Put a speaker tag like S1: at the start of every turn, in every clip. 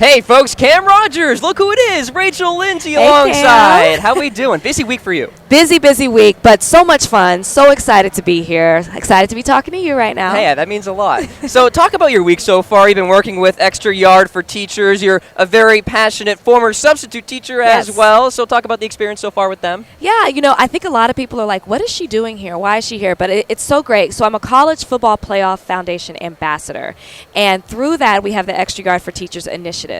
S1: Hey, folks, Cam Rogers. Look who it is. Rachel Lindsay
S2: Hey,
S1: alongside.
S2: Cam.
S1: How we doing? Busy week for you.
S2: Busy week, but so much fun. So excited to be here. Excited to be talking to you right now.
S1: Hey, that means a lot. So talk about your week so far. You've been working with Extra Yard for Teachers. You're a very passionate former substitute teacher as well. So talk about the experience so far with them.
S2: Yeah, I think a lot of people are like, what is she doing here? Why is she here? But it's so great. So I'm a College Football Playoff Foundation ambassador. And through that, we have the Extra Yard for Teachers initiative.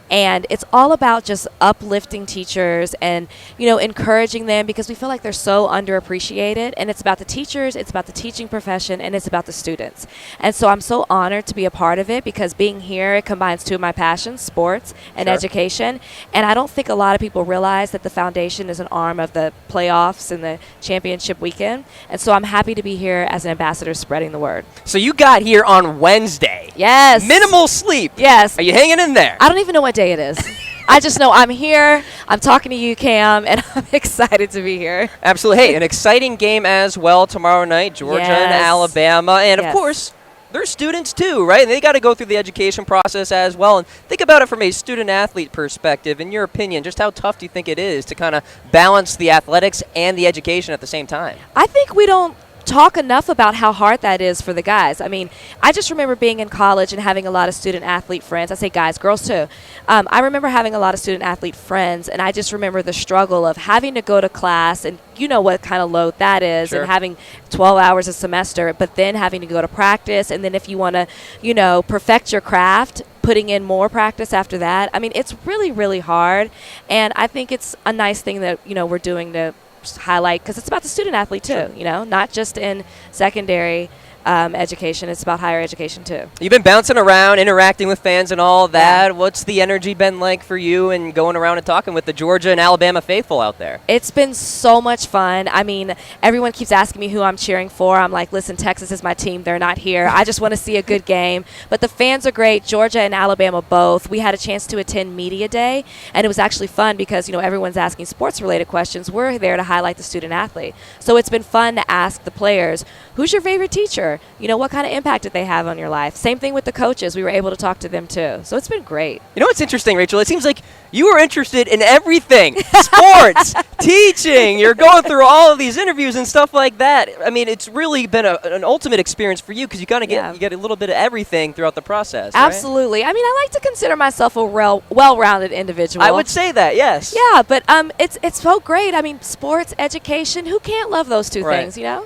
S2: And it's all about just uplifting teachers and, encouraging them because we feel like they're so underappreciated. And it's about the teachers, it's about the teaching profession, and it's about the students. And so I'm so honored to be a part of it because being here, it combines two of my passions, sports and education. And I don't think a lot of people realize that the foundation is an arm of the playoffs and the championship weekend. And so I'm happy to be here as an ambassador spreading the word.
S1: So you got here on Wednesday.
S2: Yes.
S1: Minimal sleep.
S2: Yes.
S1: Are you hanging in there?
S2: I don't even know what day it is. I just know I'm here. I'm talking to you, Cam, and I'm excited to be here.
S1: Absolutely. Hey, an exciting game as well tomorrow night, Georgia and Alabama. And, of course, they're students too, right? And they got to go through the education process as well. And think about it from a student-athlete perspective. In your opinion, just how tough do you think it is to kind of balance the athletics and the education at the same time?
S2: I think we don't talk enough about how hard that is for the guys. I mean, I just remember being in college and having a lot of student-athlete friends. I say guys, girls too. I remember having a lot of student-athlete friends, and I just remember the struggle of having to go to class, and you know what kind of load that is, and having 12 hours a semester, but then having to go to practice, and then if you want to, perfect your craft, putting in more practice after that. I mean, it's really, really hard, and I think it's a nice thing that, we're doing to highlight because it's about the student athlete too, not just in secondary education. It's about higher education too.
S1: You've been bouncing around, interacting with fans and all that. What's the energy been like for you and going around and talking with the Georgia and Alabama faithful out there?
S2: It's been so much fun. I mean, everyone keeps asking me who I'm cheering for. I'm like, listen, Texas is my team. They're not here. I just want to see a good game. But the fans are great. Georgia and Alabama both. We had a chance to attend Media Day, and it was actually fun because, everyone's asking sports-related questions. We're there to highlight the student athlete. So it's been fun to ask the players, who's your favorite teacher? What kind of impact did they have on your life? Same thing with the coaches. We were able to talk to them too. So it's been great.
S1: You know what's interesting, Rachel? It seems like you were interested in everything. Sports, teaching. You're going through all of these interviews and stuff like that. I mean, it's really been an ultimate experience for you because you kind of get a little bit of everything throughout the process.
S2: Absolutely. Right? I mean, I like to consider myself a well-rounded individual.
S1: I would say that, yes.
S2: Yeah, but it's so great. I mean, sports, education, who can't love those two things,
S1: And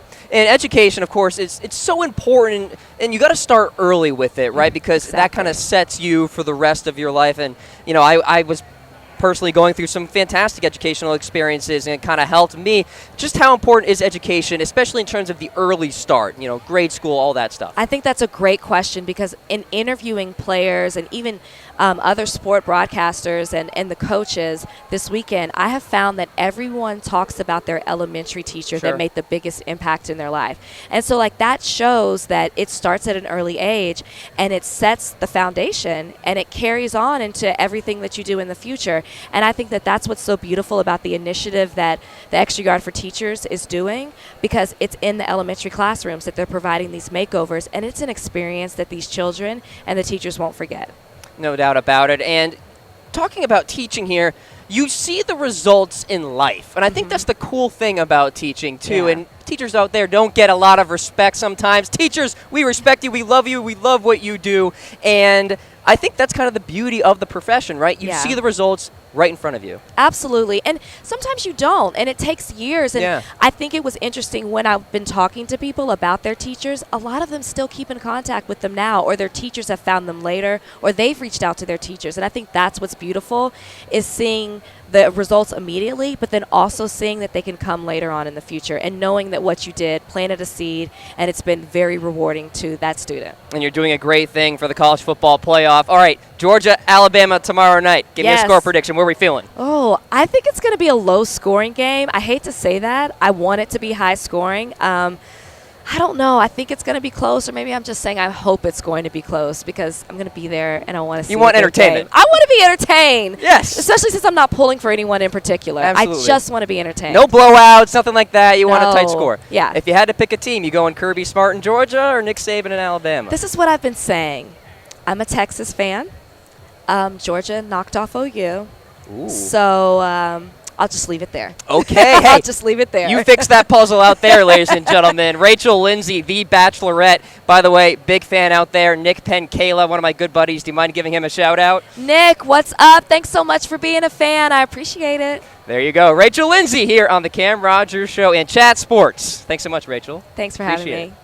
S1: education, of course, it's so important, and you got to start early with it, right? Because that kind of sets you for the rest of your life. And, I was personally going through some fantastic educational experiences, and it kind of helped me. Just how important is education, especially in terms of the early start, grade school, all that stuff?
S2: I think that's a great question because in interviewing players and even other sport broadcasters and the coaches this weekend, I have found that everyone talks about their elementary teacher that made the biggest impact in their life. And so that shows that it starts at an early age and it sets the foundation and it carries on into everything that you do in the future. And I think that that's what's so beautiful about the initiative that the Extra Yard for Teachers is doing because it's in the elementary classrooms that they're providing these makeovers, and it's an experience that these children and the teachers won't forget.
S1: No doubt about it. And talking about teaching here, you see the results in life. And I think that's the cool thing about teaching, too. And teachers out there don't get a lot of respect sometimes. Teachers, we respect you. We love you. We love what you do. And I think that's kind of the beauty of the profession, right? You see the results right in front of you.
S2: Absolutely. And sometimes you don't, and it takes years. And I think it was interesting when I've been talking to people about their teachers, a lot of them still keep in contact with them now, or their teachers have found them later, or they've reached out to their teachers. And I think that's what's beautiful, is seeing the results immediately, but then also seeing that they can come later on in the future and knowing that what you did planted a seed, and it's been very rewarding to that student.
S1: And you're doing a great thing for the college football playoff. All right, Georgia, Alabama tomorrow night. Give me a score prediction. Where are we feeling?
S2: Oh, I think it's going to be a low-scoring game. I hate to say that. I want it to be high-scoring. I don't know. I think it's going to be close, or maybe I'm just saying I hope it's going to be close because I'm going to be there and I want to see.
S1: You want entertainment.
S2: I want to be entertained.
S1: Yes.
S2: Especially since I'm not pulling for anyone in particular.
S1: Absolutely.
S2: I just want to be entertained.
S1: No blowouts, nothing like that. You want a tight score.
S2: Yeah.
S1: If you had to pick a team, you going Kirby Smart in Georgia or Nick Saban in Alabama?
S2: This is what I've been saying. I'm a Texas fan. Georgia knocked off OU.
S1: Ooh.
S2: So I'll just leave it there.
S1: Okay, hey,
S2: I'll just leave it there.
S1: you fixed that puzzle out there, ladies and gentlemen. Rachel Lindsay, the Bachelorette. By the way, big fan out there. Nick Penkala, one of my good buddies. Do you mind giving him a shout out?
S2: Nick, what's up? Thanks so much for being a fan. I appreciate it.
S1: There you go. Rachel Lindsay here on the Cam Rogers Show and Chat Sports. Thanks so much, Rachel.
S2: Thanks for having
S1: Appreciate
S2: me.
S1: it.